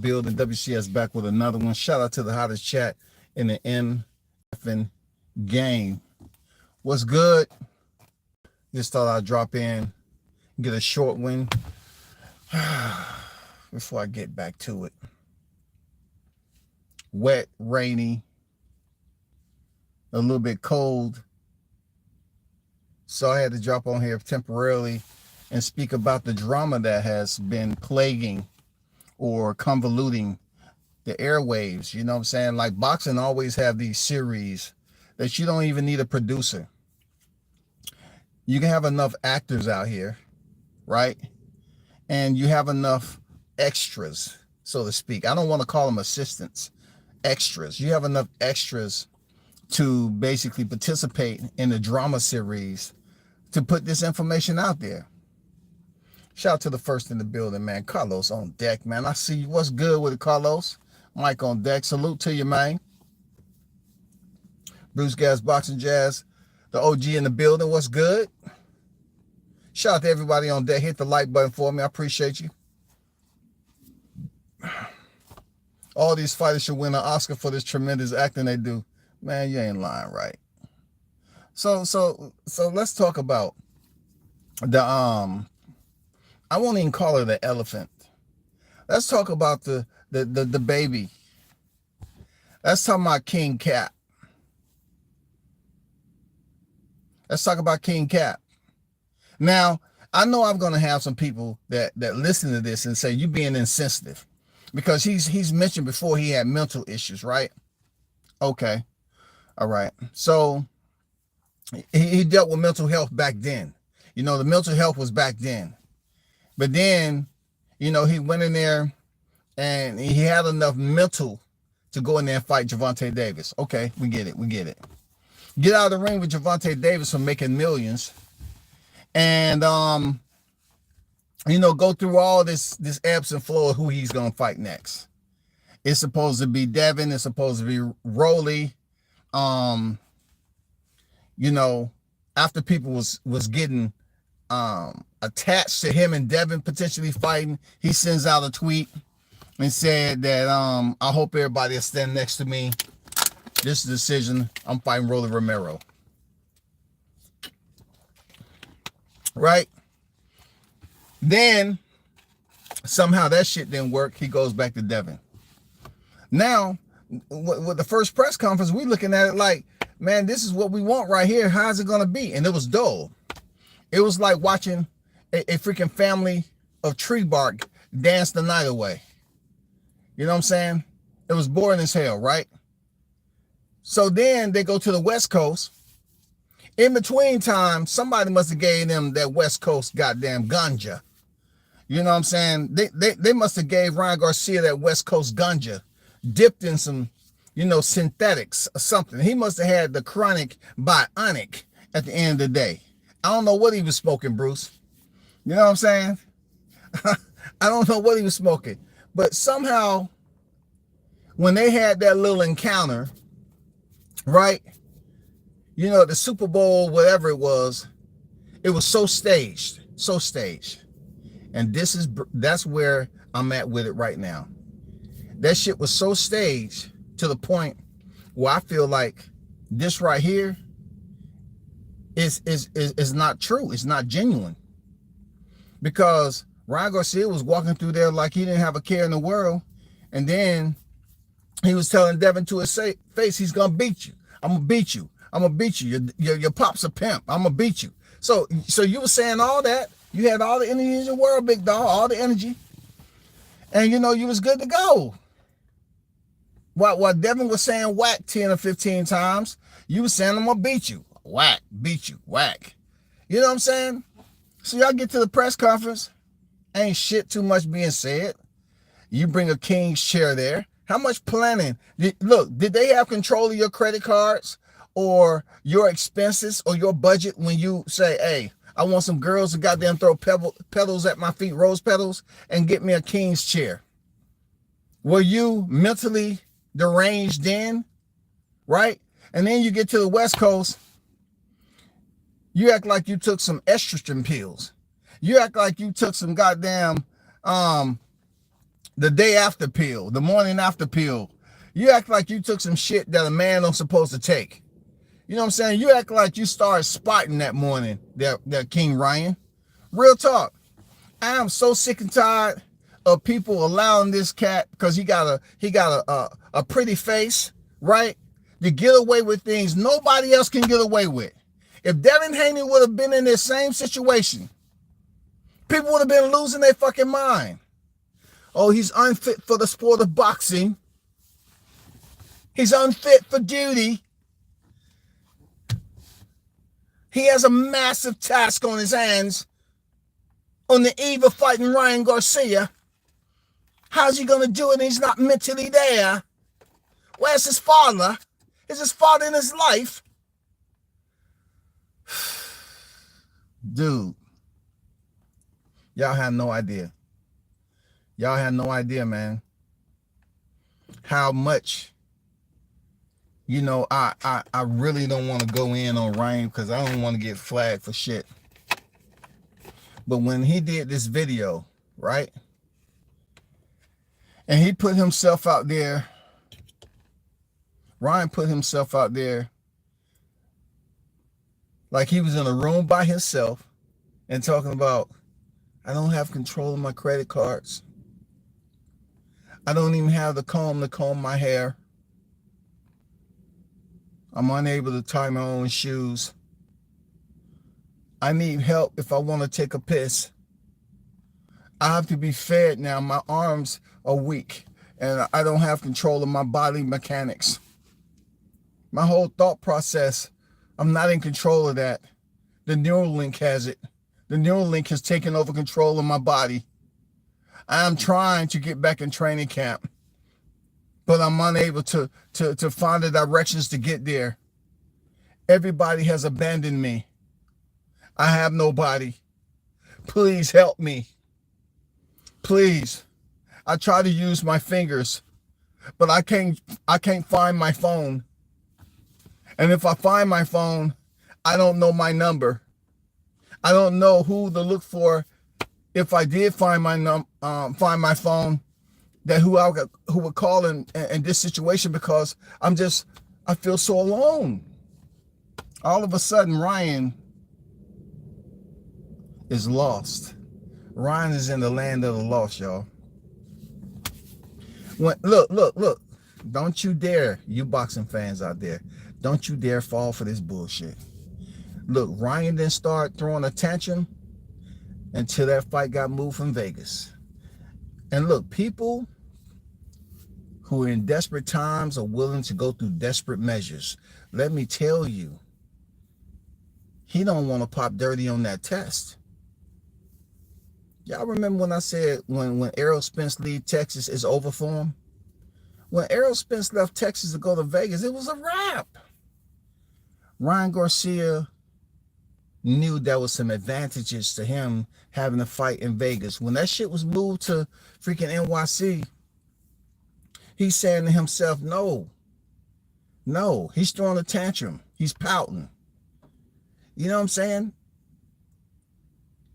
Building WCS back with another one. Shout out to the hottest chat in the MFing game. What's good? Just thought I'd drop in, get a short one before I get back to it. Wet, rainy, a little bit cold. So I had to drop on here temporarily and speak about the drama that has been plaguing or convoluting the airwaves. You know what I'm saying? Like boxing always have these series that you don't even need a producer. You can have enough actors out here, right? And you have enough extras, so to speak. I don't want to call them assistants, extras. You have enough extras to basically participate in the drama series to put this information out there. Shout out to the first in the building, man. Carlos on deck, man. I see you. What's good with it, Carlos? Mike on deck. Salute to you, man. Bruce Gas, Boxing Jazz, the OG in the building. What's good? Shout out to everybody on deck. Hit the like button for me. I appreciate you. All these fighters should win an Oscar for this tremendous acting they do. Man, you ain't lying, right? So let's talk about the I won't even call her the elephant. Let's talk about the baby. Let's talk about King Cap. Let's talk about King Cap. Now, I know I'm gonna have some people that listen to this and say you being insensitive, because he's mentioned before he had mental issues, right? Okay, all right. So he dealt with mental health back then. You know, the mental health was back then. But then, you know, he went in there and he had enough mental to go in there and fight Gervonta Davis. Okay, we get it. Get out of the ring with Gervonta Davis from making millions. And, you know, go through all this ebbs and flow of who he's going to fight next. It's supposed to be Devin. It's supposed to be Rolly. You know, after people was getting attached to him and Devin potentially fighting, he sends out a tweet and said that I hope everybody will stand next to me. This decision, I'm fighting Rolly Romero. Right? Then somehow that shit didn't work. He goes back to Devin. Now, with the first press conference, we looking at it like, man, this is what we want right here. How's it gonna be? And it was dull. It was like watching a freaking family of tree bark dance the night away. You know what I'm saying? It was boring as hell, right? So then they go to the West Coast. In between time, somebody must have gave them that West Coast goddamn ganja. You know what I'm saying? They must have gave Ryan Garcia that West Coast ganja, dipped in some, you know, synthetics or something. He must have had the chronic bionic at the end of the day. I don't know what he was smoking, Bruce. You know what I'm saying? I don't know what he was smoking. But somehow, when they had that little encounter, right? You know, the Super Bowl, whatever it was so staged. And that's where I'm at with it right now. That shit was so staged to the point where I feel like this right here is not true. It's not genuine. Because Ryan Garcia was walking through there like he didn't have a care in the world. And then he was telling Devin to his face, he's going to beat you. I'm going to beat you. I'm going to beat you. Your pop's a pimp. I'm going to beat you. So you were saying all that. You had all the energy in the world, big dog, all the energy. And, you know, you was good to go. While Devin was saying whack 10 or 15 times, you was saying, I'm going to beat you. Whack, beat you, whack. You know what I'm saying? So y'all get to the press conference. Ain't shit too much being said. You bring a king's chair there. How much planning? Did they have control of your credit cards or your expenses or your budget when you say, hey, I want some girls to goddamn throw petals at my feet, rose petals, and get me a king's chair? Were you mentally deranged then? Right? And then you get to the West Coast. You act like you took some estrogen pills. You act like you took some goddamn, the day after pill, the morning after pill. You act like you took some shit that a man don't supposed to take. You know what I'm saying? You act like you started spotting that morning, that King Ryan. Real talk. I am so sick and tired of people allowing this cat, because he got a pretty face, right, to get away with things nobody else can get away with. If Devin Haney would have been in this same situation, people would have been losing their fucking mind. Oh, he's unfit for the sport of boxing. He's unfit for duty. He has a massive task on his hands on the eve of fighting Ryan Garcia. How's he going to do it? He's not mentally there. Where's his father? Is his father in his life? Dude, y'all have no idea. Y'all have no idea, man, how much, you know, I really don't want to go in on Ryan because I don't want to get flagged for shit. But when he did this video, right, and he put himself out there, Ryan put himself out there like he was in a room by himself and talking about, I don't have control of my credit cards. I don't even have the comb to comb my hair. I'm unable to tie my own shoes. I need help if I want to take a piss. I have to be fed now. My arms are weak and I don't have control of my body mechanics. My whole thought process, I'm not in control of that. The Neuralink has it. The Neuralink has taken over control of my body. I am trying to get back in training camp, but I'm unable to find the directions to get there. Everybody has abandoned me. I have nobody. Please help me. Please. I try to use my fingers, but I can't find my phone. And if I find my phone, I don't know my number. I don't know who to look for. If I did find my phone, that who would call in this situation, because I feel so alone. All of a sudden, Ryan is lost. Ryan is in the land of the lost, y'all. Look. Don't you dare, you boxing fans out there, don't you dare fall for this bullshit. Look, Ryan didn't start throwing a tantrum until that fight got moved from Vegas. And look, people who are in desperate times are willing to go through desperate measures. Let me tell you, he don't want to pop dirty on that test. Y'all remember when I said when Errol Spence leave Texas, it's over for him? When Errol Spence left Texas to go to Vegas, it was a wrap. Ryan Garcia knew there was some advantages to him having a fight in Vegas. When that shit was moved to freaking NYC, he's saying to himself, no, he's throwing a tantrum. He's pouting. You know what I'm saying?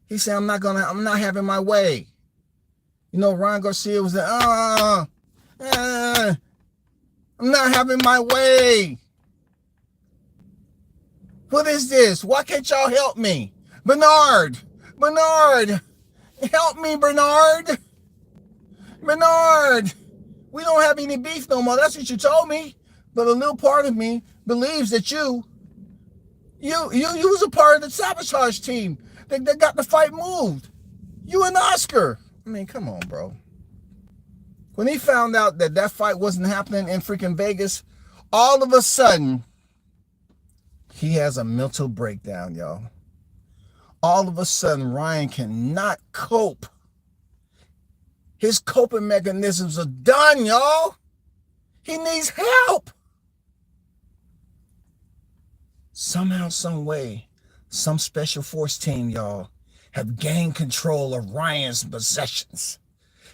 He said, I'm not having my way. You know, Ryan Garcia was like, I'm not having my way. What is this? Why can't y'all help me? Bernard, help me, Bernard. We don't have any beef no more. That's what you told me. But a little part of me believes that you was a part of the sabotage team that got the fight moved. You and Oscar. I mean, come on, bro. When he found out that fight wasn't happening in freaking Vegas, all of a sudden, he has a mental breakdown, y'all. All of a sudden, Ryan cannot cope. His coping mechanisms are done, y'all. He needs help. Somehow, some way, some special force team, y'all, have gained control of Ryan's possessions.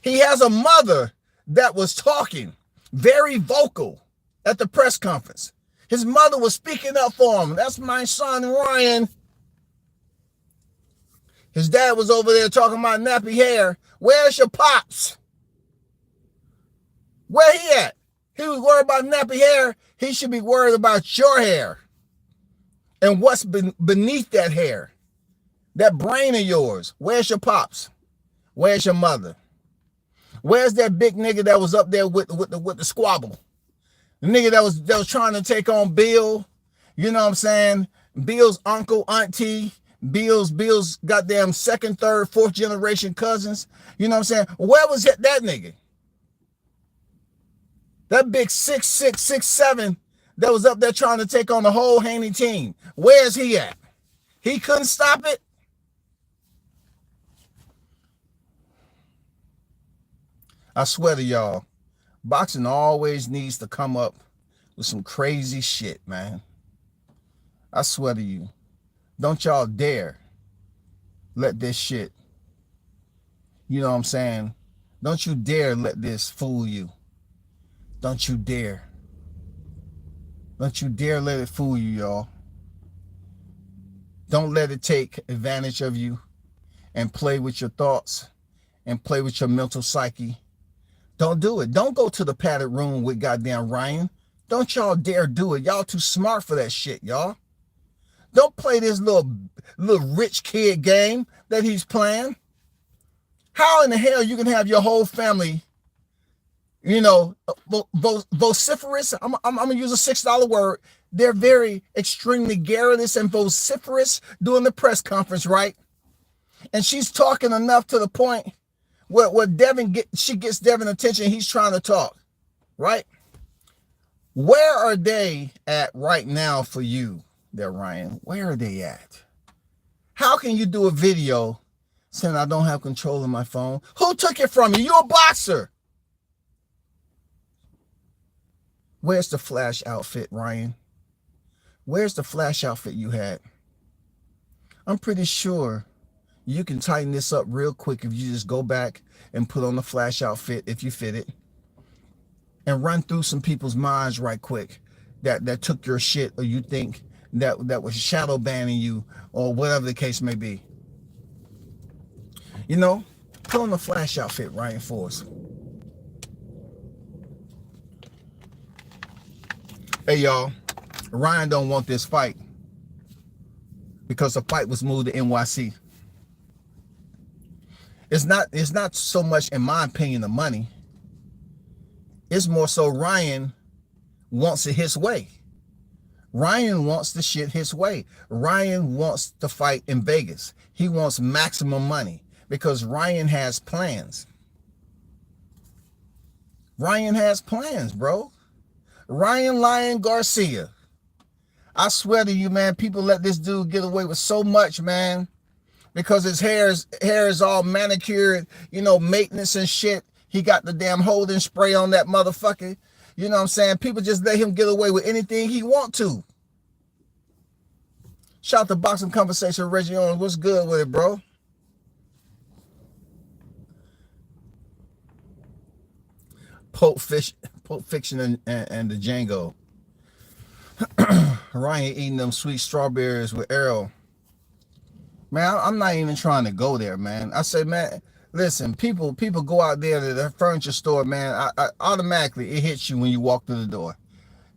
He has a mother that was talking very vocal at the press conference. His mother was speaking up for him. That's my son, Ryan. His dad was over there talking about nappy hair. Where's your pops? about nappy hair. He should be worried about your hair and what's beneath that hair. That brain of yours. Where's your pops? Where's your mother? Where's that big nigga that was up there with the squabble? The nigga that was trying to take on Bill. You know what I'm saying? Bill's uncle, auntie, Bill's goddamn second, third, fourth generation cousins. You know what I'm saying? Where was that nigga? That big 6'6", 6'7" that was up there trying to take on the whole Haney team. Where's he at? He couldn't stop it. I swear to y'all, boxing always needs to come up with some crazy shit, man. I swear to you. Don't y'all dare let this shit, you know what I'm saying? Don't you dare let this fool you. Don't you dare. Don't you dare let it fool you, y'all. Don't let it take advantage of you and play with your thoughts and play with your mental psyche. Don't do it. Don't go to the padded room with goddamn Ryan. Don't y'all dare do it. Y'all too smart for that shit, y'all. Don't play this little rich kid game that he's playing. How in the hell you can have your whole family, you know, vociferous? I'm going to use a $6 word. They're very extremely garrulous and vociferous during the press conference, right? And she's talking enough to the point where she gets Devin attention. He's trying to talk, right? Where are they at right now for you there, Ryan? Where are they at? How can you do a video saying I don't have control of my phone? Who took it from you? You're a boxer. Where's the flash outfit, Ryan? Where's the flash outfit you had? I'm pretty sure you can tighten this up real quick if you just go back and put on the flash outfit if you fit it and run through some people's minds right quick that took your shit, or you think that was shadow banning you or whatever the case may be. You know, put on the flash outfit, Ryan, for us. Hey, y'all, Ryan don't want this fight because the fight was moved to NYC. It's not so much, in my opinion, the money. It's more so Ryan wants it his way. Ryan wants the shit his way. Ryan wants to fight in Vegas. He wants maximum money because Ryan has plans. Ryan has plans, bro. Ryan Garcia. I swear to you, man, people let this dude get away with so much, man. Because his hair is all manicured, you know, maintenance and shit. He got the damn holding spray on that motherfucker. You know what I'm saying? People just let him get away with anything he want to. Shout out to Boxing Conversation, Reggie Owens. What's good with it, bro? Pulp Fiction and the Django. Ryan eating them sweet strawberries with Errol. Man, I'm not even trying to go there, man. I say, man, listen, people go out there to the furniture store, man. I automatically, it hits you when you walk through the door.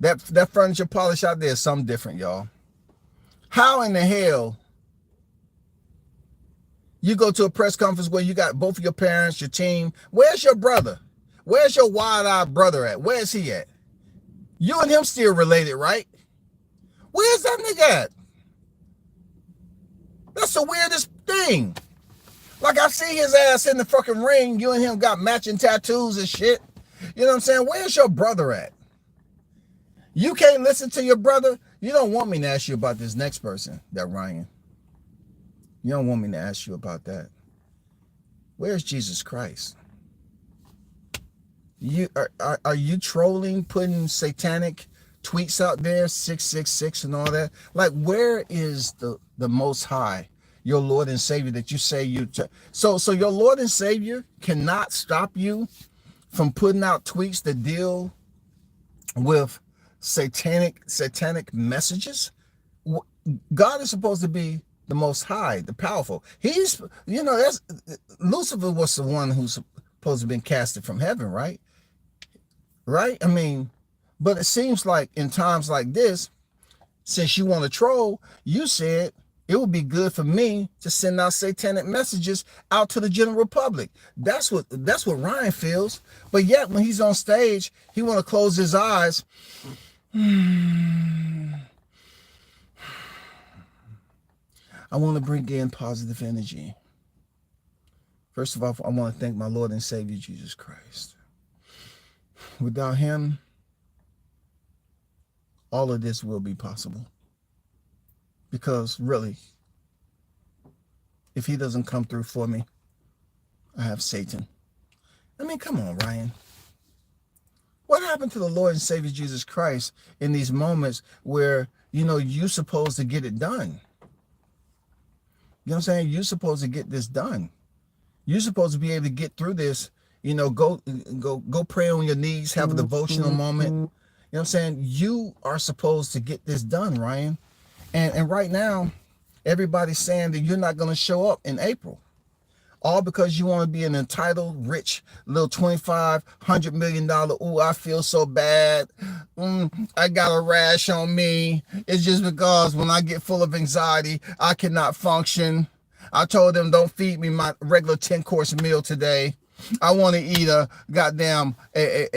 That furniture polish out there is something different, y'all. How in the hell you go to a press conference where you got both of your parents, your team? Where's your brother? Where's your wide-eyed brother at? Where's he at? You and him still related, right? Where's that nigga at? That's the weirdest thing. Like, I see his ass in the fucking ring. You and him got matching tattoos and shit. You know what I'm saying? Where's your brother at? You can't listen to your brother? You don't want me to ask you about this next person, that Ryan. You don't want me to ask you about that. Where's Jesus Christ? You are you trolling, putting satanic tweets out there, 666 and all that? Like, where is the Most High, your Lord and Savior, that you say you so your Lord and Savior cannot stop you from putting out tweets that deal with satanic messages? God is supposed to be the Most High, the powerful. He's, you know, that's Lucifer was the one who's supposed to have been casted from heaven, right? Right? I mean, But it seems like in times like this, since you want to troll, you said it would be good for me to send out satanic messages out to the general public. That's what Ryan feels. But yet when he's on stage, he want to close his eyes. I want to bring in positive energy. First of all, I want to thank my Lord and Savior, Jesus Christ. Without him, all of this will be possible. Because really, if he doesn't come through for me, I have Satan. I mean, come on, Ryan. What happened to the Lord and Savior Jesus Christ in these moments where, you know, you're supposed to get it done? You know what I'm saying? You're supposed to get this done. You're supposed to be able to get through this, you know, go pray on your knees, have a devotional moment. You know what I'm saying? You are supposed to get this done, Ryan. And right now, everybody's saying that you're not going to show up in April. All because you want to be an entitled, rich, little $25, $100 million, ooh, I feel so bad. I got a rash on me. It's just because when I get full of anxiety, I cannot function. I told them don't feed me my regular 10-course meal today. I want to eat a goddamn a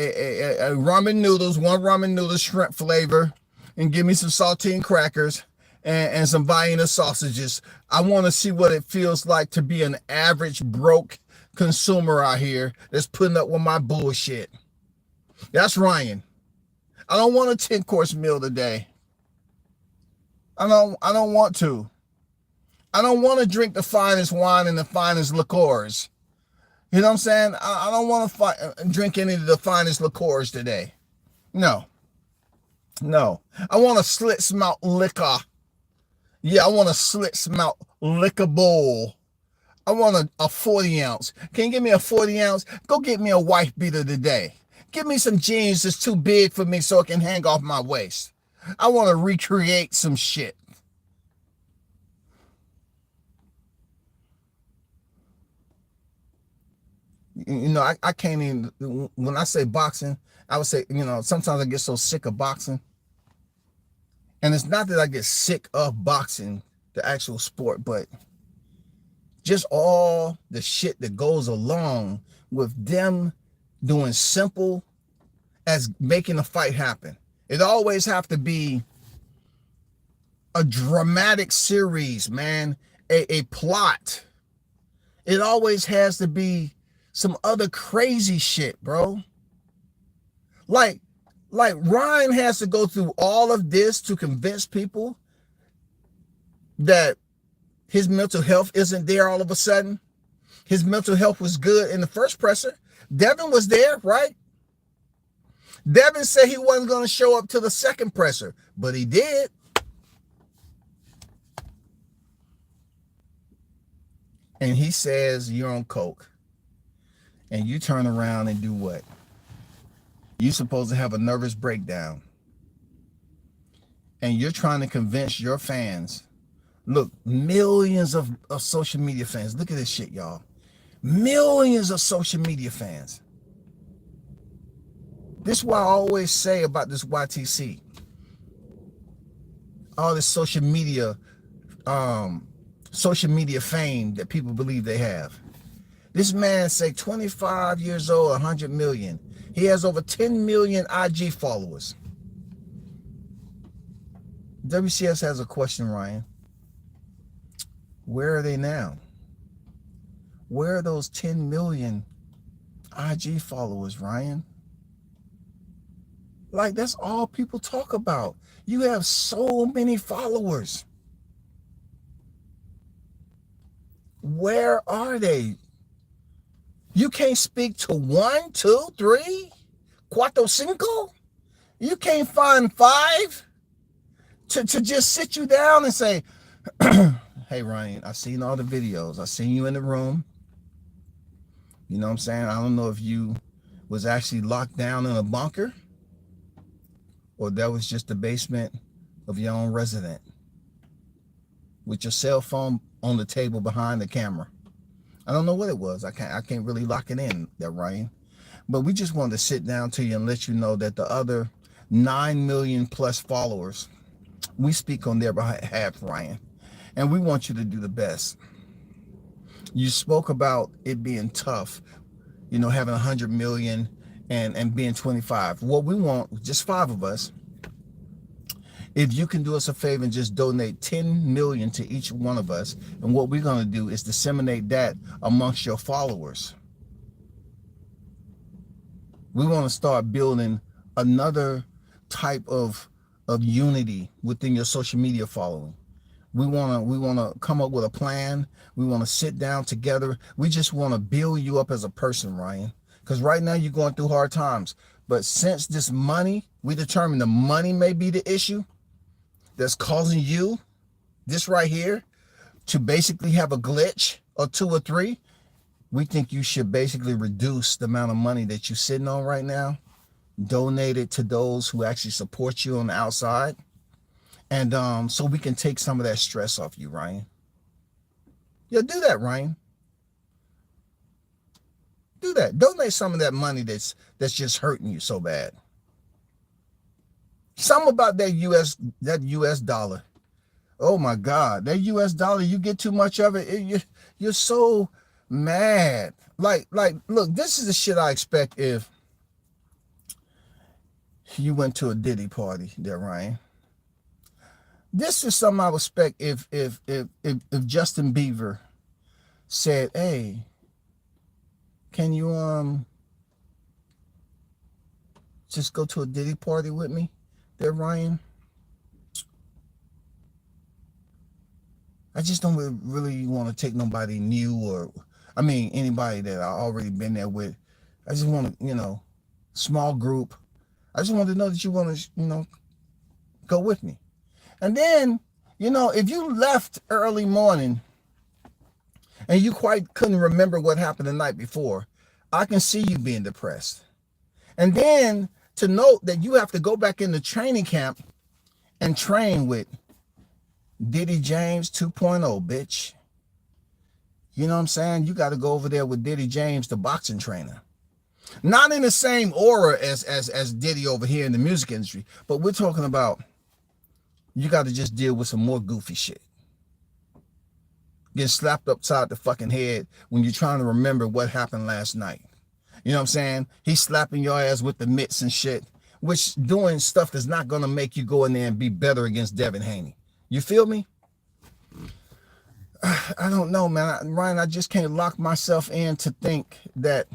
ramen noodles, one ramen noodles, shrimp flavor, and give me some saltine crackers and some Vienna sausages. I want to see what it feels like to be an average broke consumer out here that's putting up with my bullshit. That's Ryan. I don't want a 10-course meal today. I don't want to. I don't want to drink the finest wine and the finest liqueurs. You know what I'm saying? I don't want to drink any of the finest liqueurs today. No. I want a slit smelt liquor. Yeah, I want a slit smelt liquor bowl. I want a 40 ounce. Can you give me a 40 ounce? Go get me a wife beater today. Give me some jeans that's too big for me so it can hang off my waist. I want to recreate some shit. You know, I can't even, when I say boxing, I would say, you know, sometimes I get so sick of boxing. And it's not that I get sick of boxing, the actual sport, but just all the shit that goes along with them doing simple as making a fight happen. It always have to be a dramatic series, man, a plot. It always has to be some other crazy shit, bro. Like Ryan has to go through all of this to convince people that his mental health isn't there all of a sudden. His mental health was good in the first presser. Devin was there, right? Devin said he wasn't going to show up to the second presser, but he did. And he says you're on coke. And you turn around and do what? You're supposed to have a nervous breakdown. And you're trying to convince your fans. Look, millions of social media fans. Look at this shit, y'all. Millions of social media fans. This is what I always say about this YTC. All this social media fame that people believe they have. This man say 25 years old, 100 million. He has over 10 million IG followers. WCS has a question, Ryan. Where are they now? Where are those 10 million IG followers, Ryan? Like, that's all people talk about. You have so many followers. Where are they? You can't speak to 1, 2, 3, cuatro, cinco? You can't find 5 to just sit you down and say, hey, Ryan, I've seen all the videos. I've seen you in the room. You know what I'm saying? I don't know if you was actually locked down in a bunker or that was just the basement of your own resident with your cell phone on the table behind the camera. I don't know what it was. I can't really lock it in there, Ryan. But we just wanted to sit down to you and let you know that the other 9 million plus followers. We speak on their behalf, Ryan, and we want you to do the best. You spoke about it being tough, having 100 million and being 25. What we want, just 5 of us, if you can do us a favor and just donate 10 million to each one of us, and what we're going to do is disseminate that amongst your followers. We want to start building another type of unity within your social media following. We want to come up with a plan. We want to sit down together. We just want to build you up as a person, Ryan. Because right now you're going through hard times. But since this money, we determine the money may be the issue that's causing you, this right here, to basically have a glitch or 2 or 3, we think you should basically reduce the amount of money that you're sitting on right now, donate it to those who actually support you on the outside, and so we can take some of that stress off you, Ryan. Yeah, do that, Ryan. Do that. Donate some of that money that's just hurting you so bad. Something about that US dollar. Oh my God, that US dollar, you get too much of it, you're so mad. Like, look, this is the shit I expect if you went to a Diddy party there, Ryan. This is something I would expect if Justin Bieber said, "Hey, can you just go to a Diddy party with me there, Ryan?" I just don't really want to take nobody new, or anybody that I already been there with. I just want to, small group. I just want to know that you want to, go with me. And then, if you left early morning and you quite couldn't remember what happened the night before, I can see you being depressed. And then to note that you have to go back into training camp and train with Diddy James 2.0, bitch. You know what I'm saying? You got to go over there with Diddy James, the boxing trainer. Not in the same aura as Diddy over here in the music industry, but we're talking about you got to just deal with some more goofy shit. Getting slapped upside the fucking head when you're trying to remember what happened last night. You know what I'm saying? He's slapping your ass with the mitts and shit, which doing stuff that's not going to make you go in there and be better against Devin Haney. You feel me? I don't know, man. Ryan, I just can't lock myself in to think that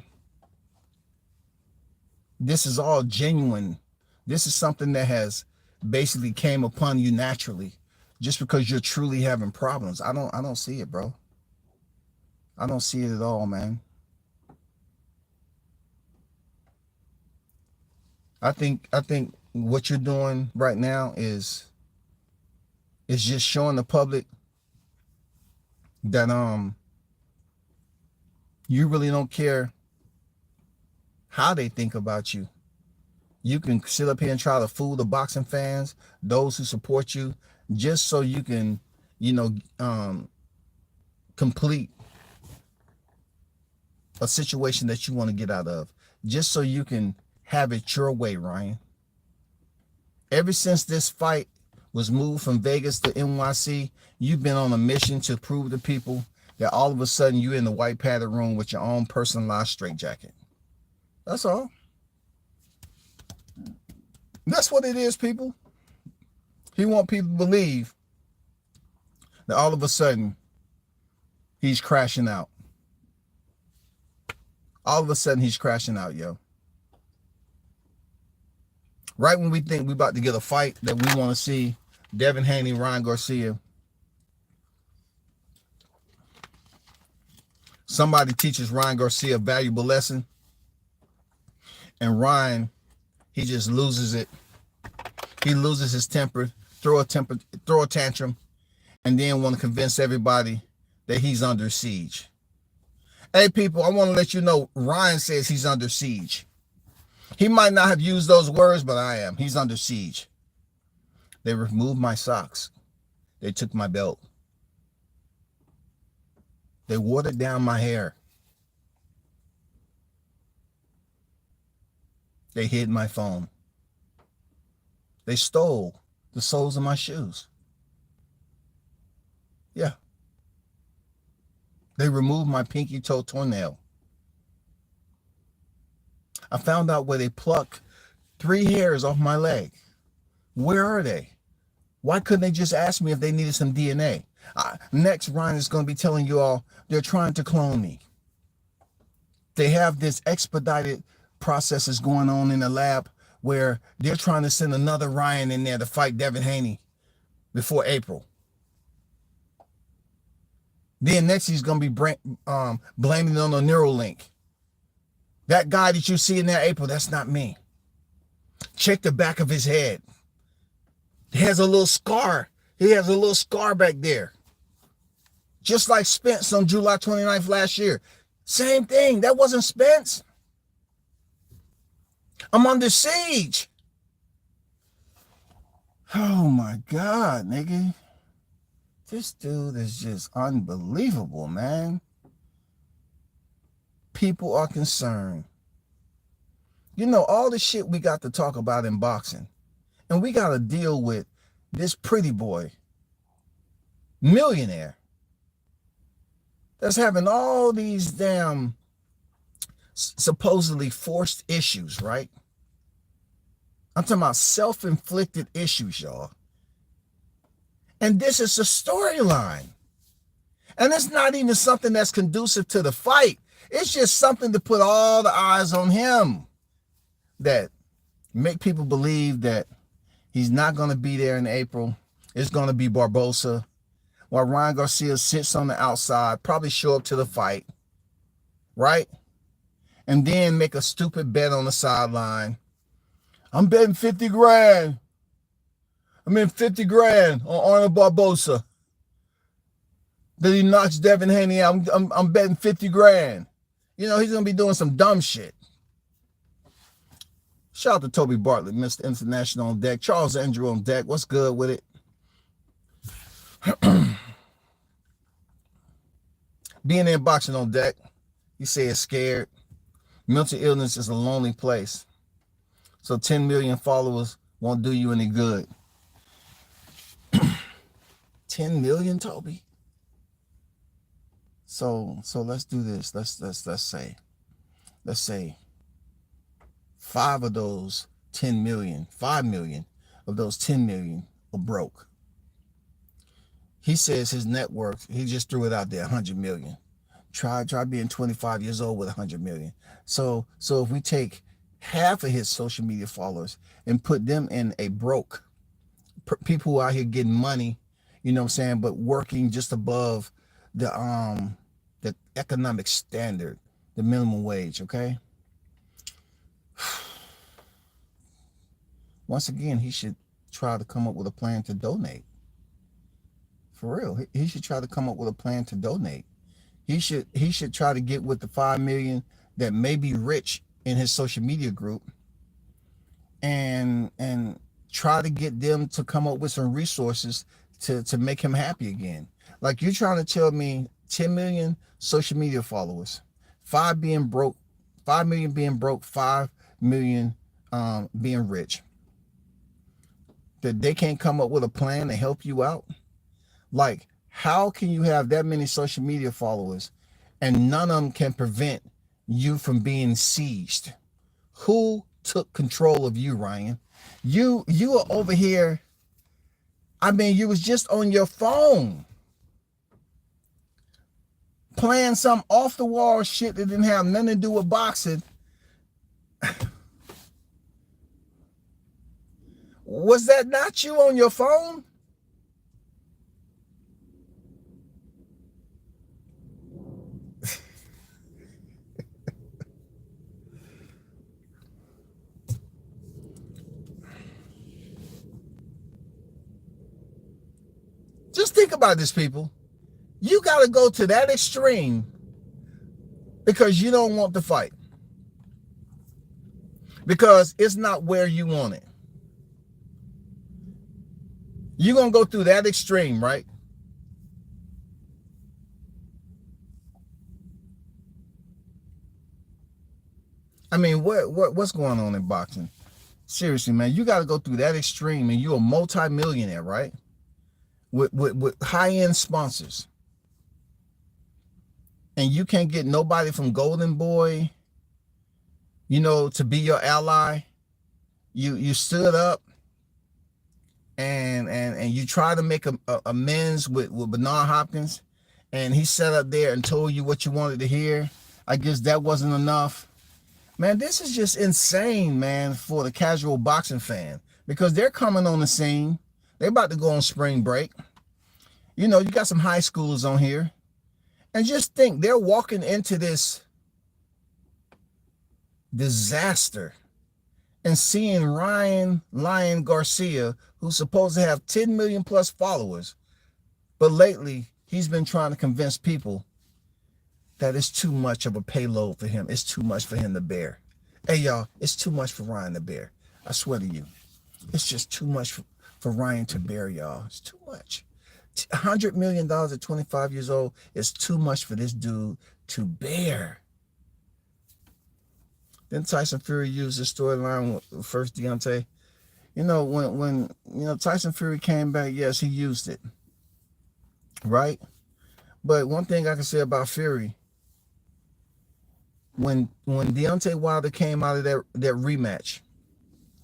this is all genuine. This is something that has basically came upon you naturally just because you're truly having problems. I don't see it, bro. I don't see it at all, man. I think what you're doing right now is just showing the public that you really don't care how they think about you. You can sit up here and try to fool the boxing fans, those who support you, just so you can, complete a situation that you want to get out of, just so you can have it your way, Ryan. Ever since this fight was moved from Vegas to NYC, you've been on a mission to prove to people that all of a sudden you're in the white padded room with your own personalized straitjacket. That's all. That's what it is, people. He want people to believe that all of a sudden he's crashing out. All of a sudden he's crashing out, yo. Right when we think we about to get a fight that we want to see, Devin Haney, Ryan Garcia, somebody teaches Ryan Garcia a valuable lesson, and Ryan, he just loses it. He loses his temper, throw a tantrum, and then want to convince everybody that he's under siege. Hey, people, I want to let you know, Ryan says he's under siege. He might not have used those words, but I am. He's under siege. They removed my socks. They took my belt. They watered down my hair. They hid my phone. They stole the soles of my shoes. Yeah. They removed my pinky toe toenail. I found out where they plucked 3 hairs off my leg. Where are they? Why couldn't they just ask me if they needed some DNA? Next, Ryan is going to be telling you all they're trying to clone me. They have this expedited processes going on in the lab where they're trying to send another Ryan in there to fight Devin Haney before April. Then next he's going to be blaming it on the Neuralink. That guy that you see in there, April, that's not me. Check the back of his head. He has a little scar. He has a little scar back there. Just like Spence on July 29th last year. Same thing. That wasn't Spence. I'm under siege. Oh my God, nigga. This dude is just unbelievable, man. People are concerned. You know, all the shit we got to talk about in boxing. And we got to deal with this pretty boy, millionaire, that's having all these damn supposedly forced issues, right? I'm talking about self-inflicted issues, y'all. And this is a storyline. And it's not even something that's conducive to the fight. It's just something to put all the eyes on him that make people believe that he's not going to be there in April. It's going to be Barbosa. While Ryan Garcia sits on the outside, probably show up to the fight, right? And then make a stupid bet on the sideline. I'm betting 50 grand. I'm in 50 grand on Arnold Barbosa. That he knocks Devin Haney out. I'm betting 50 grand. You know, he's going to be doing some dumb shit. Shout out to Toby Bartlett, Mr. International on deck. Charles Andrew on deck. What's good with it? Being in boxing on deck, you say it's scared. Mental illness is a lonely place. So 10 million followers won't do you any good. 10 million, Toby? So let's do this. Let's say 5 of those 10 million, 5 million of those 10 million are broke. He says his net worth, he just threw it out there, 100 million. Try being 25 years old with 100 million. So if we take half of his social media followers and put them in a broke, people who are out here getting money, you know what I'm saying, but working just above the economic standard, the minimum wage, okay? Once again, he should try to come up with a plan to donate. For real, he should try to come up with a plan to donate. He should try to get with the 5 million that may be rich in his social media group and try to get them to come up with some resources to make him happy again. Like, you're trying to tell me 10 million social media followers, 5 million being broke, 5 million being rich, that they can't come up with a plan to help you out? Like, how can you have that many social media followers and none of them can prevent you from being sieged? Who took control of you, Ryan? You are over here. I mean, you was just on your phone playing some off the wall shit that didn't have nothing to do with boxing. Was that not you on your phone? Just think about this, people. You got to go to that extreme because you don't want the fight. Because it's not where you want it. You're going to go through that extreme, right? I mean, what's going on in boxing? Seriously, man, you got to go through that extreme, and you're a multi-millionaire, right? With high-end sponsors, and you can't get nobody from Golden Boy, to be your ally. You stood up and you try to make amends with Bernard Hopkins, and he sat up there and told you what you wanted to hear. I guess that wasn't enough. Man, this is just insane, man, for the casual boxing fan, because they're coming on the scene. They're about to go on spring break. You got some high schoolers on here. And just think, they're walking into this disaster and seeing Ryan Lion Garcia, who's supposed to have 10 million plus followers, but lately he's been trying to convince people that it's too much of a payload for him. It's too much for him to bear. Hey, y'all, it's too much for Ryan to bear. I swear to you, it's just too much for Ryan to bear, y'all. It's too much. $100 million at 25 years old is too much for this dude to bear. Then Tyson Fury used this storyline with first Deontay. When Tyson Fury came back, yes, he used it. Right? But one thing I can say about Fury, when Deontay Wilder came out of that rematch,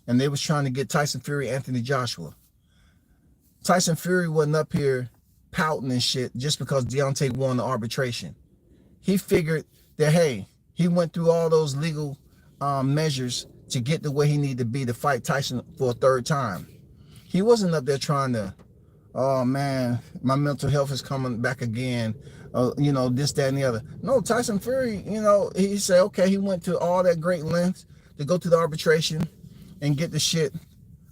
and they was trying to get Tyson Fury, Anthony Joshua, Tyson Fury wasn't up here pouting and shit just because Deontay won the arbitration. He figured that, hey, he went through all those legal measures to get to where he needed to be to fight Tyson for a third time. He wasn't up there trying to, oh man, my mental health is coming back again, this, that, and the other. No, Tyson Fury, he said, okay, he went to all that great lengths to go to the arbitration and get the shit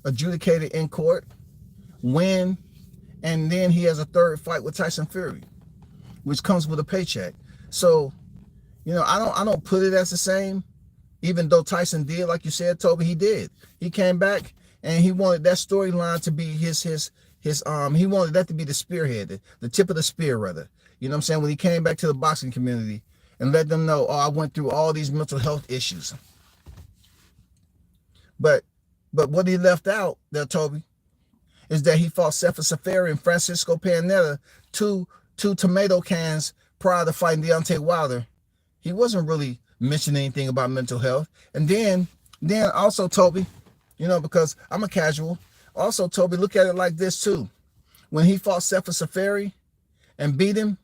adjudicated in court, win, and then he has a third fight with Tyson Fury, which comes with a paycheck. So, I don't put it as the same, even though Tyson did, like you said, Toby, he did. He came back and he wanted that storyline to be his he wanted that to be the spearhead, the tip of the spear, rather. You know what I'm saying? When he came back to the boxing community and let them know, oh, I went through all these mental health issues. But what he left out there, Toby, is that he fought Sefer Safari and Francisco Pianetta, two tomato cans prior to fighting Deontay Wilder. He wasn't really mentioning anything about mental health. And then also, Toby, because I'm a casual, also, Toby, look at it like this too. When he fought Sefer Safari and beat him,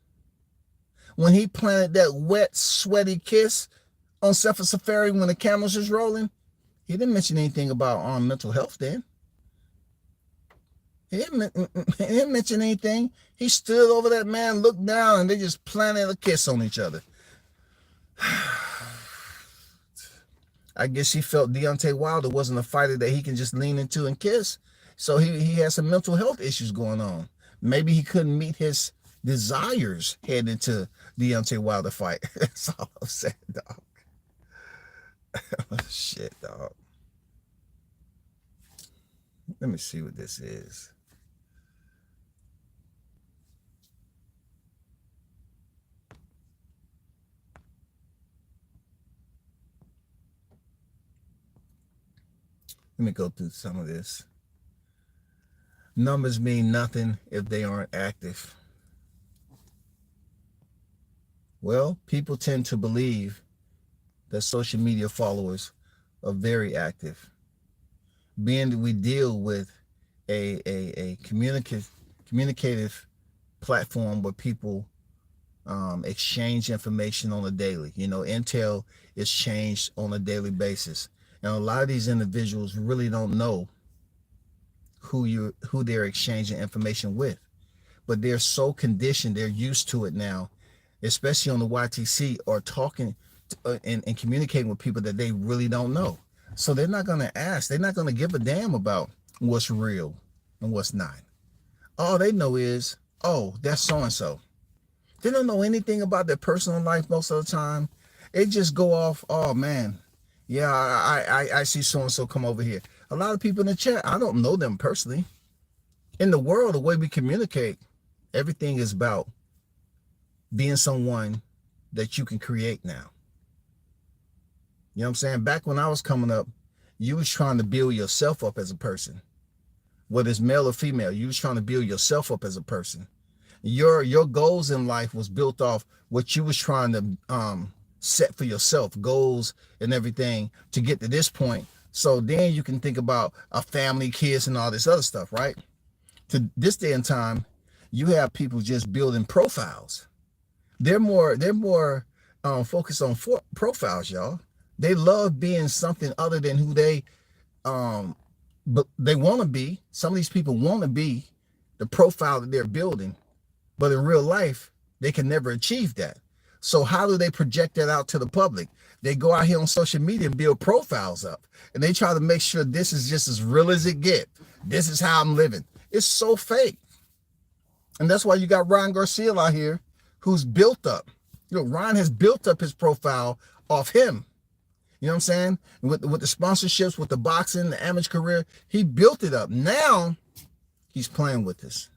when he planted that wet, sweaty kiss on Sefer Safari when the cameras was rolling, he didn't mention anything about mental health then. He didn't mention anything. He stood over that man, looked down, and they just planted a kiss on each other. I guess he felt Deontay Wilder wasn't a fighter that he can just lean into and kiss. So he had some mental health issues going on. Maybe he couldn't meet his desires heading into Deontay Wilder fight. That's all I'm saying, dog. Shit, dog. Let me see what this is. Let me go through some of this. Numbers mean nothing if they aren't active. Well, people tend to believe that social media followers are very active. Being that we deal with a communicative platform where people exchange information on a daily. Intel is changed on a daily basis. And a lot of these individuals really don't know who they're exchanging information with. But they're so conditioned, they're used to it now, especially on the YTC, or talking and communicating with people that they really don't know. So they're not going to ask. They're not going to give a damn about what's real and what's not. All they know is, oh, that's so-and-so. They don't know anything about their personal life most of the time. They just go off, oh, man, yeah, I see so-and-so come over here. A lot of people in the chat, I don't know them personally. In the world, the way we communicate, everything is about being someone that you can create now. You know what I'm saying? Back when I was coming up, You was trying to build yourself up as a person. Whether it's male or female, you was trying to build yourself up as a person. Your goals in life was built off what you was trying to set for yourself, goals and everything to get to this point. So then you can think about a family, kids, and all this other stuff, right? To this day and time, you have people just building profiles. They're more focused on profiles, y'all. They love being something other than who but they want to be. Some of these people want to be the profile that they're building, but in real life, they can never achieve that. So how do they project that out to the public? They go out here on social media and build profiles up, and they try to make sure this is just as real as it get. This is how I'm living. It's so fake. And that's why you got Ryan Garcia out here who's built up. Ryan has built up his profile off him. You know what I'm saying? With the sponsorships, with the boxing, the amateur career, he built it up. Now he's playing with this.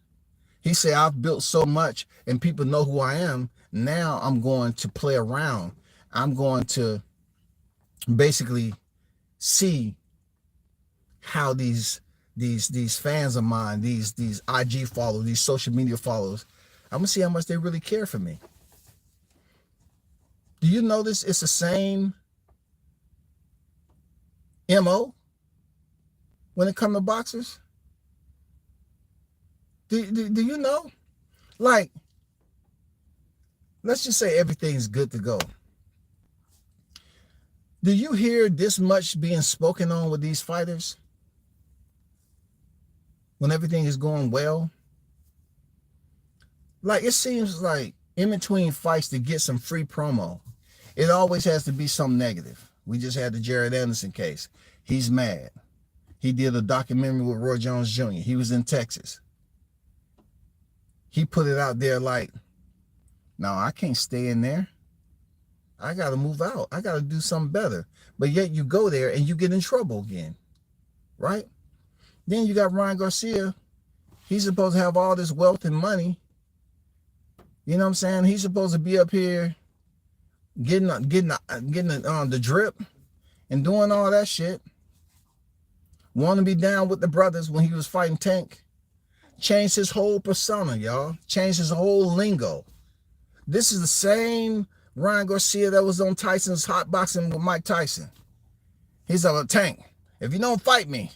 He said, I've built so much and people know who I am. Now I'm going to play around. I'm going to basically see how these fans of mine, these IG followers, these social media followers, I'm gonna see how much they really care for me. Do you notice it's the same MO when it comes to boxers? Do you know? Like, let's just say everything's good to go. Do you hear this much being spoken on with these fighters? When everything is going well? Like, it seems like in between fights to get some free promo, it always has to be something negative. We just had the Jared Anderson case. He's mad. He did a documentary with Roy Jones Jr. He was in Texas. He put it out there like, no, I can't stay in there. I got to move out. I got to do something better. But yet you go there and you get in trouble again, right? Then you got Ryan Garcia. He's supposed to have all this wealth and money. You know what I'm saying? He's supposed to be up here getting the drip and doing all that shit. Want to be down with the brothers when he was fighting Tank. Changed his whole persona, y'all. Changed his whole lingo. This is the same Ryan Garcia that was on Tyson's hot boxing with Mike Tyson. He's like, Tank, if you don't fight me,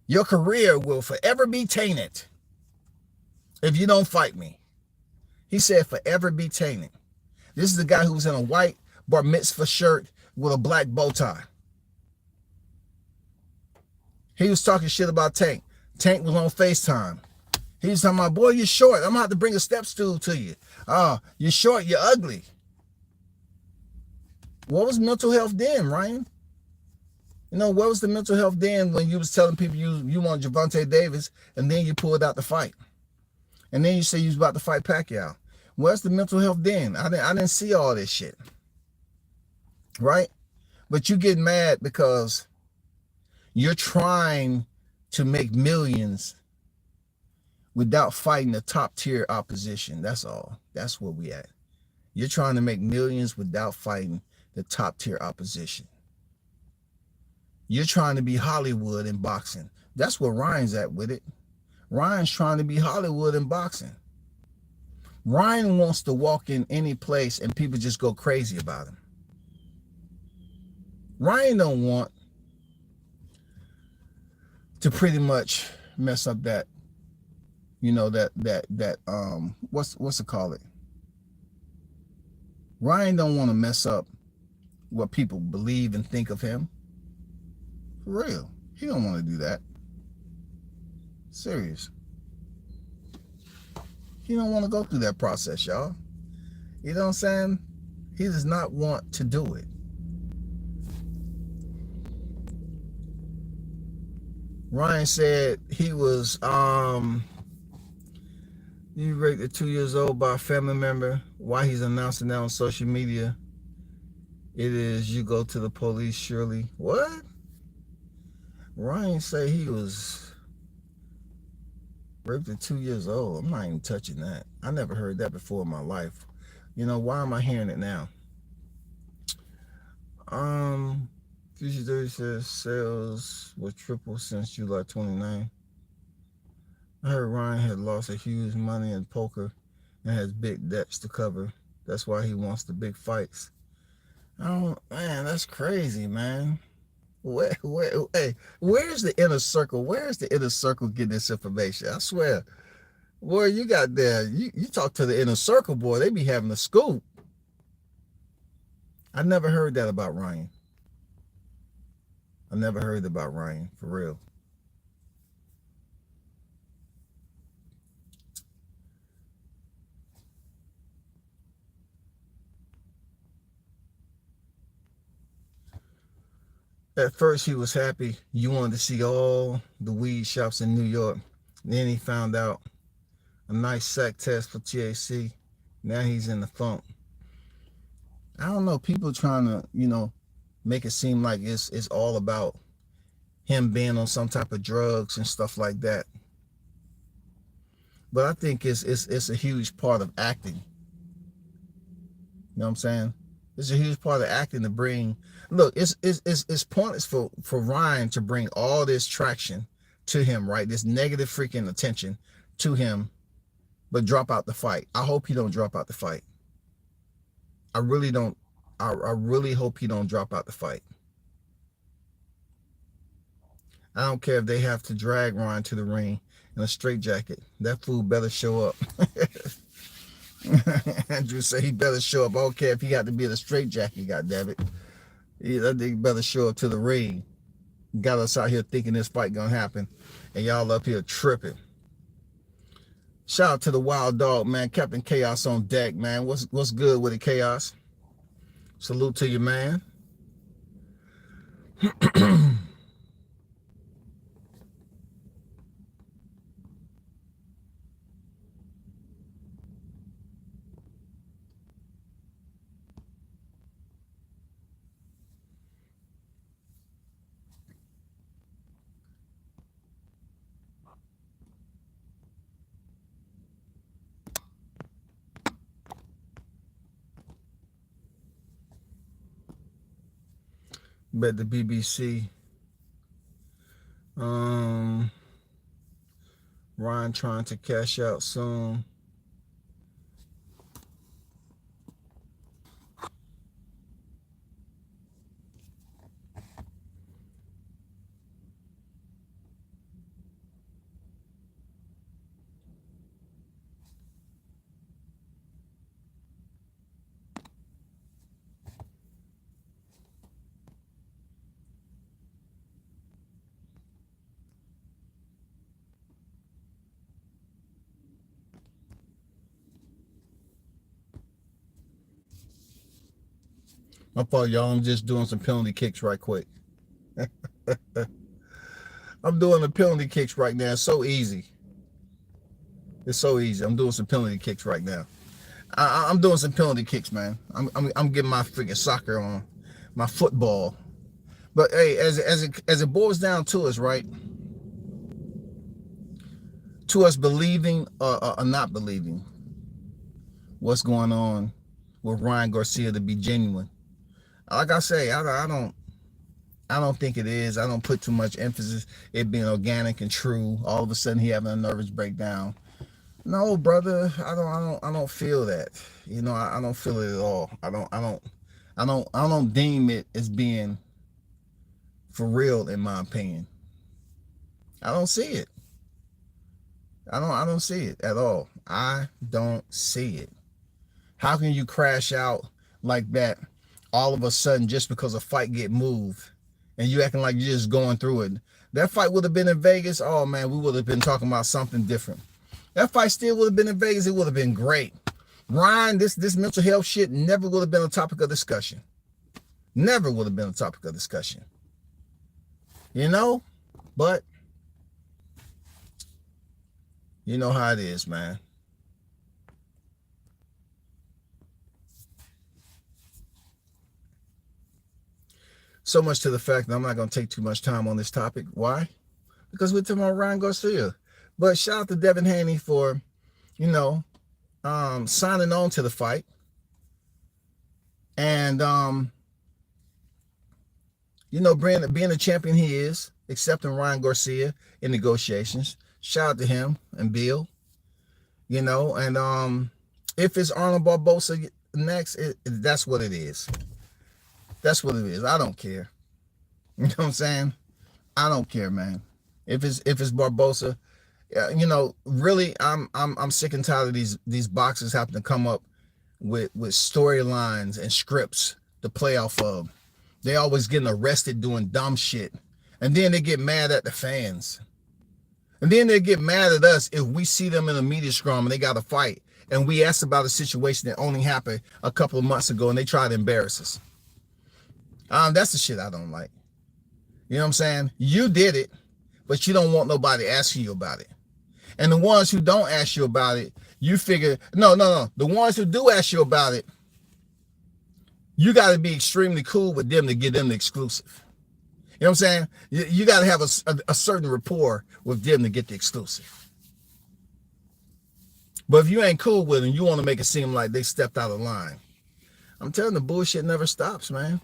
your career will forever be tainted. If you don't fight me. He said forever be tainted. This is the guy who was in a white bar mitzvah shirt with a black bow tie. He was talking shit about Tank. Tank was on FaceTime. He was talking about, boy, you're short. I'm going to have to bring a step stool to you. You're short, you're ugly. What was mental health then, Ryan? You know, what was the mental health then when you was telling people you want Gervonta Davis and then you pulled out the fight? And then you say you was about to fight Pacquiao. What's the mental health then? I didn't see all this shit. Right? But you get mad because you're trying to make millions without fighting the top tier opposition. That's all. That's where we at. You're trying to make millions without fighting the top tier opposition. You're trying to be Hollywood in boxing. That's where Ryan's at with it. Ryan's trying to be Hollywood in boxing. Ryan wants to walk in any place and people just go crazy about him. Ryan don't want to pretty much mess up that, you know, what's it called? Ryan don't want to mess up what people believe and think of him. For real. He don't want to do that. Serious. He don't want to go through that process, y'all. You know what I'm saying? He does not want to do it. Ryan said he was you raped at 2 years old by a family member. Why he's announcing that on social media? It is you go to the police, surely. What? Ryan say he was raped at 2 years old. I'm not even touching that. I never heard that before in my life. You know, why am I hearing it now? Future 30 says sales was triple since July 29. I heard Ryan had lost a huge money in poker and has big debts to cover. That's why he wants the big fights. I don't, man, that's crazy, man. Hey, where's the inner circle? Where's the inner circle getting this information? I swear. Boy, you got there. You talk to the inner circle, boy, they be having a scoop. I never heard that about Ryan. I never heard about Ryan, for real. At first, he was happy. You wanted to see all the weed shops in New York. Then he found out a nice sack test for THC. Now he's in the funk. I don't know. People trying to, make it seem like it's all about him being on some type of drugs and stuff like that. But I think it's a huge part of acting. You know what I'm saying? It's a huge part of acting to bring. Look, it's pointless for Ryan to bring all this traction to him, right? This negative freaking attention to him, but drop out the fight. I hope he don't drop out the fight. I really don't. I really hope he don't drop out the fight. I don't care if they have to drag Ryan to the ring in a straitjacket. That fool better show up. Andrew said he better show up. I don't care if he got to be in a straitjacket, goddammit. That nigga better show up to the ring. Got us out here thinking this fight gonna happen, and y'all up here tripping. Shout out to the Wild Dog, man. Captain Chaos on deck, man. What's good with it, Chaos? Salute to you, man. Bet the BBC. Ryan trying to cash out soon. My fault, y'all. I'm just doing some penalty kicks right quick. I'm doing the penalty kicks right now. It's so easy. It's so easy. I'm doing some penalty kicks right now. I'm doing some penalty kicks, man. I'm getting my freaking soccer on, my football. But hey, as it boils down to us, right? To us believing or not believing what's going on with Ryan Garcia to be genuine. Like I say, I don't think it is. I don't put too much emphasis it being organic and true. All of a sudden he having a nervous breakdown. No, brother, I don't feel that. I don't feel it at all. I don't deem it as being for real, in my opinion. I don't see it. I don't see it at all. I don't see it. How can you crash out like that all of a sudden just because a fight get moved and you acting like you're just going through it? That fight would have been in Vegas. Oh man, we would have been talking about something different. That fight still would have been in Vegas. It would have been great. Ryan, this mental health shit never would have been a topic of discussion. Never would have been a topic of discussion. But you know how it is, man. So much to the fact that I'm not going to take too much time on this topic. Why? Because we're talking about Ryan Garcia. But shout out to Devin Haney for, signing on to the fight. And, You know, being the champion he is, accepting Ryan Garcia in negotiations. Shout out to him and Bill. You know, and if it's Arnold Barboza next, that's what it is. That's what it is. I don't care. You know what I'm saying? I don't care, man. If it's Barboza, you know, really, I'm sick and tired of these boxers having to come up with storylines and scripts to play off of. They always getting arrested doing dumb shit, and then they get mad at the fans, and then they get mad at us if we see them in a media scrum and they got a fight, and we ask about a situation that only happened a couple of months ago, and they try to embarrass us. That's the shit I don't like. You know what I'm saying? You did it, but you don't want nobody asking you about it. And the ones who don't ask you about it, you figure, no. The ones who do ask you about it, you got to be extremely cool with them to get them the exclusive. You know what I'm saying? You got to have a certain rapport with them to get the exclusive. But if you ain't cool with them, you want to make it seem like they stepped out of line. I'm telling you, the bullshit never stops, man.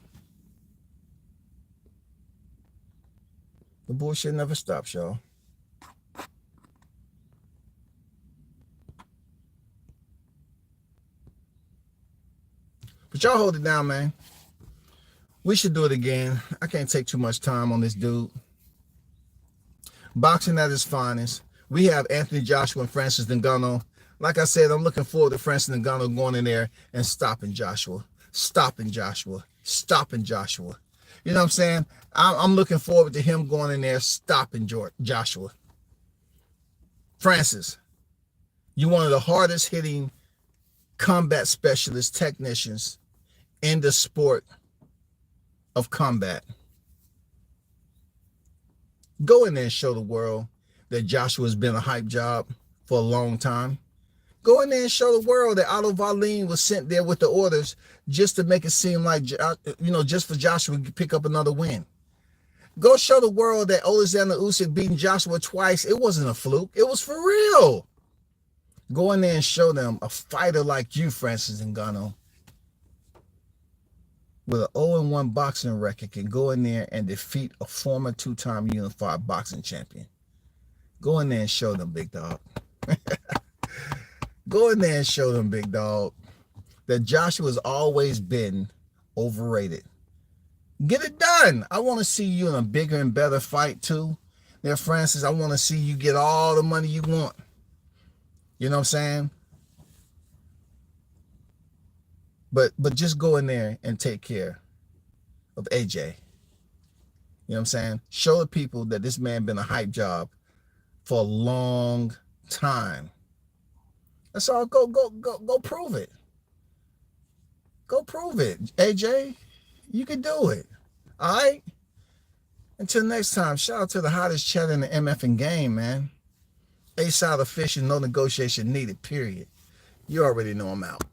The bullshit never stops, y'all. But y'all hold it down, man. We should do it again. I can't take too much time on this dude. Boxing at its finest. We have Anthony Joshua and Francis Ngannou. Like I said, I'm looking forward to Francis Ngannou going in there and stopping Joshua. Stopping Joshua. You know what I'm saying? I'm looking forward to him going in there stopping Joshua. Francis, you're one of the hardest hitting combat specialist technicians in the sport of combat. Go in there and show the world that Joshua's been a hype job for a long time. Go in there and show the world that Otto Wallin was sent there with the orders just to make it seem like, you know, just for Joshua to pick up another win. Go show the world that Alexander Usyk beating Joshua twice. It wasn't a fluke. It was for real. Go in there and show them a fighter like you, Francis Ngannou, with an 0-1 boxing record, can go in there and defeat a former two-time unified boxing champion. Go in there and show them, big dog. Go in there and show them, big dog, that Joshua's always been overrated. Get it done. I want to see you in a bigger and better fight too. There, Francis, I want to see you get all the money you want. You know what I'm saying? But just go in there and take care of AJ. You know what I'm saying? Show the people that this man been a hype job for a long time. That's all. Go prove it. Go prove it. AJ, you can do it. All right? Until next time, shout out to the hottest chat in the MFing game, man. A-side official, no negotiation needed, period. You already know I'm out.